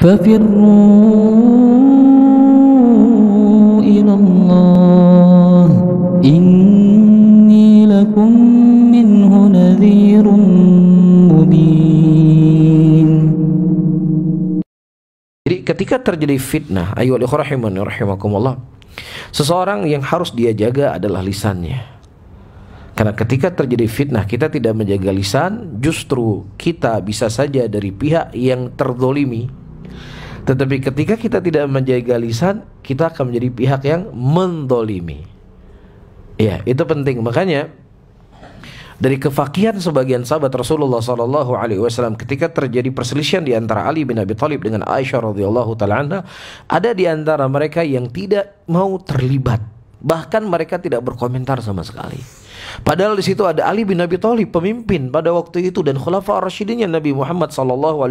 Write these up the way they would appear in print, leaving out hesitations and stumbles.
ففروا إلى الله إني لكم منه نذير مبين. Jadi ketika terjadi fitnah, ayo rahimani rahimakumullah, seseorang yang harus dia jaga adalah lisannya. Karena ketika terjadi fitnah kita tidak menjaga lisan, justru kita bisa saja dari pihak yang terzolimi. Tetapi ketika kita tidak menjaga lisan, kita akan menjadi pihak yang mendolimi. Ya, itu penting. Makanya dari kefakihan sebagian sahabat Rasulullah SAW ketika terjadi perselisihan di antara Ali bin Abi Thalib dengan Aisyah radhiyallahu taala anha, ada di antara mereka yang tidak mau terlibat, bahkan mereka tidak berkomentar sama sekali. Padahal di situ ada Ali bin Abi Thalib, pemimpin pada waktu itu, dan khulafa ar-rasyidin Nabi Muhammad SAW,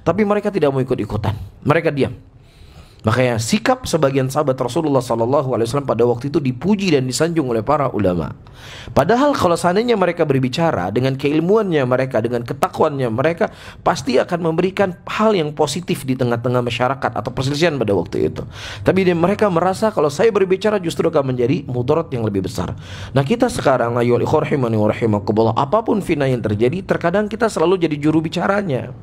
tapi mereka tidak mau ikut-ikutan, mereka diam. Makanya sikap sebagian sahabat Rasulullah SAW pada waktu itu dipuji dan disanjung oleh para ulama. Padahal kalau seandainya mereka berbicara dengan keilmuannya mereka, dengan ketakwaannya mereka, pasti akan memberikan hal yang positif di tengah-tengah masyarakat atau perselisihan pada waktu itu. Tapi mereka merasa kalau saya berbicara justru akan menjadi mudarat yang lebih besar. Nah kita sekarang, ayyuhal ikhwah rahimani wa rahimakumullah, apapun fitnah yang terjadi, terkadang kita selalu jadi juru bicaranya.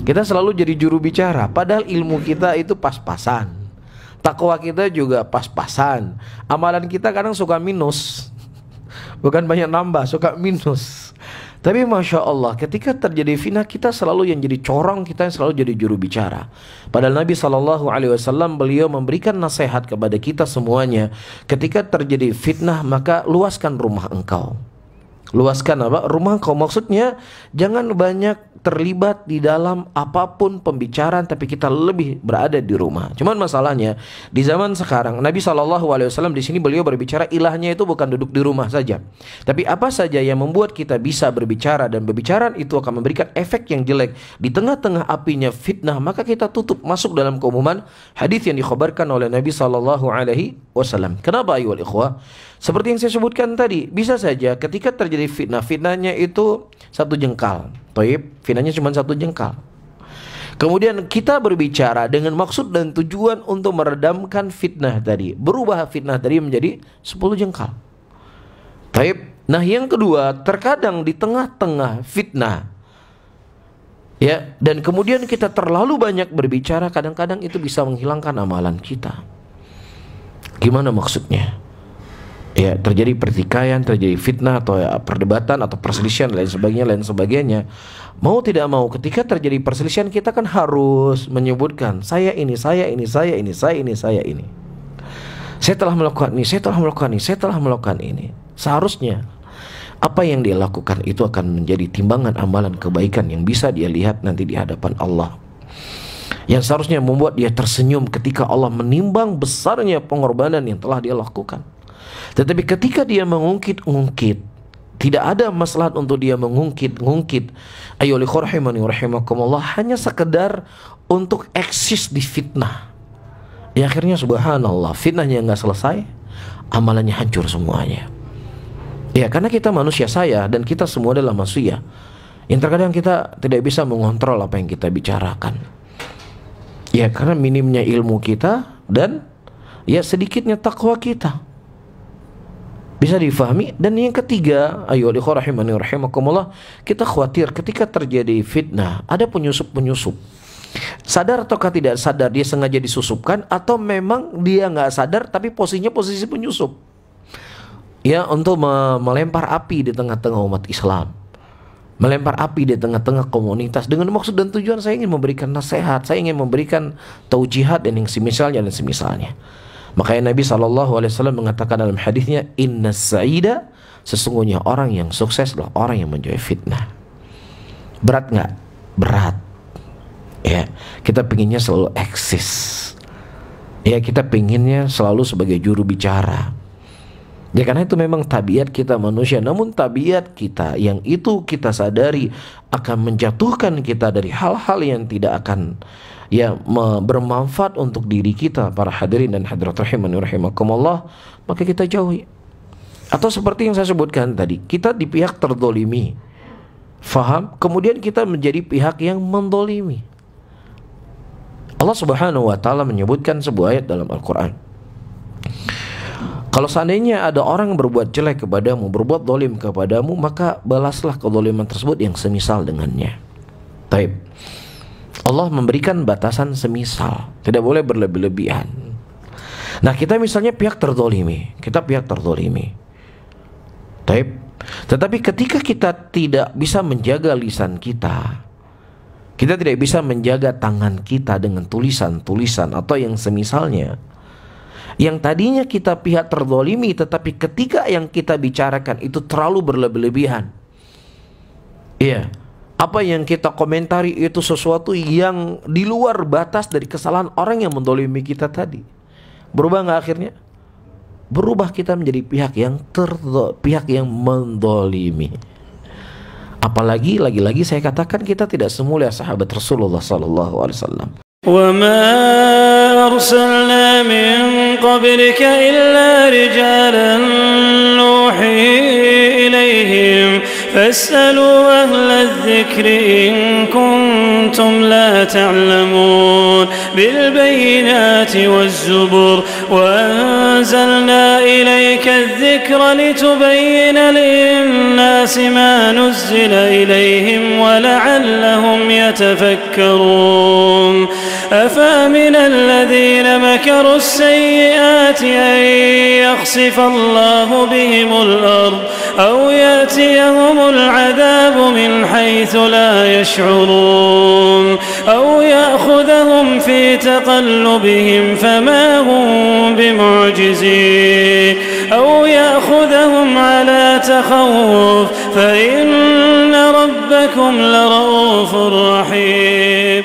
Kita selalu jadi juru bicara, padahal ilmu kita itu pas-pasan, takwa kita juga pas-pasan, amalan kita kadang suka minus, bukan banyak nambah, suka minus. Tapi Masya Allah, ketika terjadi fitnah kita selalu yang jadi corong, kita yang selalu jadi juru bicara. Padahal Nabi SAW beliau memberikan nasihat kepada kita semuanya, ketika terjadi fitnah maka luaskan rumah engkau. Luaskan apa? Rumah engkau, maksudnya jangan banyak terlibat di dalam apapun pembicaraan, tapi kita lebih berada di rumah. Cuman masalahnya di zaman sekarang Nabi SAW di sini beliau berbicara ilahnya itu bukan duduk di rumah saja, tapi apa saja yang membuat kita bisa berbicara, dan berbicaraan itu akan memberikan efek yang jelek di tengah-tengah apinya fitnah, maka kita tutup, masuk dalam keumuman hadis yang dikhabarkan oleh Nabi SAW. Kenapa ayyuhal ikhwah? Seperti yang saya sebutkan tadi, bisa saja ketika terjadi fitnah, fitnahnya itu satu jengkal. Toib, fitnahnya cuma satu jengkal. Kemudian kita berbicara dengan maksud dan tujuan untuk meredamkan fitnah tadi, berubah fitnah tadi menjadi 10 jengkal. Toib. Nah yang kedua, terkadang di tengah-tengah fitnah, ya, dan kemudian kita terlalu banyak berbicara, kadang-kadang itu bisa menghilangkan amalan kita. Gimana maksudnya? Ya, terjadi pertikaian, terjadi fitnah atau ya, perdebatan atau perselisihan lain sebagainya. Mau tidak mau ketika terjadi perselisihan kita kan harus menyebutkan saya ini, saya ini, saya ini, saya ini, saya ini. Saya telah melakukan ini, saya telah melakukan ini, saya telah melakukan ini. Seharusnya apa yang dia lakukan itu akan menjadi timbangan amalan kebaikan yang bisa dia lihat nanti di hadapan Allah, yang seharusnya membuat dia tersenyum ketika Allah menimbang besarnya pengorbanan yang telah dia lakukan. Tetapi ketika dia mengungkit-ungkit, tidak ada maslahat untuk dia mengungkit-ungkit, ayyuhal ikhwah rahimani wa rahimakumullah, hanya sekedar untuk eksis di fitnah. Ya akhirnya subhanallah, fitnahnya nggak selesai, amalannya hancur semuanya. Ya karena kita manusia saya dan kita semua adalah manusia yang terkadang kita tidak bisa mengontrol apa yang kita bicarakan. Ya karena minimnya ilmu kita dan ya sedikitnya takwa kita. Bisa difahami. Dan yang ketiga, ayyuhal ikhwah rahimani wa rahimakumullah, kita khawatir ketika terjadi fitnah ada penyusup-penyusup. Sadar ataukah tidak sadar dia sengaja disusupkan, atau memang dia nggak sadar tapi posisinya posisi penyusup. Ya, untuk melempar api di tengah-tengah umat Islam, melempar api di tengah-tengah komunitas dengan maksud dan tujuan saya ingin memberikan nasihat, saya ingin memberikan taujihat dan yang semisalnya dan semisalnya. Makanya Nabi SAW mengatakan dalam hadisnya, inna sa'ida, sesungguhnya orang yang sukses adalah orang yang menjauhi fitnah. Berat nggak? Berat. Ya, kita pinginnya selalu eksis. Ya, kita pinginnya selalu sebagai juru bicara. Ya karena itu memang tabiat kita manusia. Namun tabiat kita yang itu kita sadari akan menjatuhkan kita dari hal-hal yang tidak akan ya bermanfaat untuk diri kita, para hadirin dan hadirat rahimani rahimakumullah, maka kita jauhi. Atau seperti yang saya sebutkan tadi, kita di pihak terdolimi, faham? Kemudian kita menjadi pihak yang mendolimi. Allah Subhanahu wa taala menyebutkan sebuah ayat dalam Al-Qur'an. Kalau seandainya ada orang berbuat jelek kepadamu, berbuat zalim kepadamu, maka balaslah kezaliman tersebut yang semisal dengannya. Taib. Allah memberikan batasan semisal, tidak boleh berlebih-lebihan. Nah, kita misalnya pihak terzalimi, kita pihak terzalimi. Taib. Tetapi ketika kita tidak bisa menjaga lisan kita, kita tidak bisa menjaga tangan kita dengan tulisan-tulisan atau yang semisalnya, yang tadinya kita pihak terzalimi, tetapi ketika yang kita bicarakan itu terlalu berlebih-lebihan, iya, apa yang kita komentari itu sesuatu yang di luar batas dari kesalahan orang yang menzalimi kita tadi, berubah nggak akhirnya? Berubah, kita menjadi pihak yang menzalimi. Apalagi lagi-lagi saya katakan, kita tidak semulia sahabat Rasulullah sallallahu alaihi wasallam. Wa ma arsalna min qablika illa rijalan nuhi ilaihim fas'alu ahla adh-dhikri in kuntum la ta'lamun bil bayyinati waz-zubur wa anzalna ilayka adh-dhikra litubayyana lin-nasi ma nuzzila ilayhim wa la'allahum yatafakkarun. أفمن الذين مكروا السيئات أن يخسف الله بهم الأرض أو يأتيهم العذاب من حيث لا يشعرون أو يأخذهم في تقلبهم فما هم بمعجزين أو يأخذهم على تخوف فإن ربكم لرؤوف رحيم.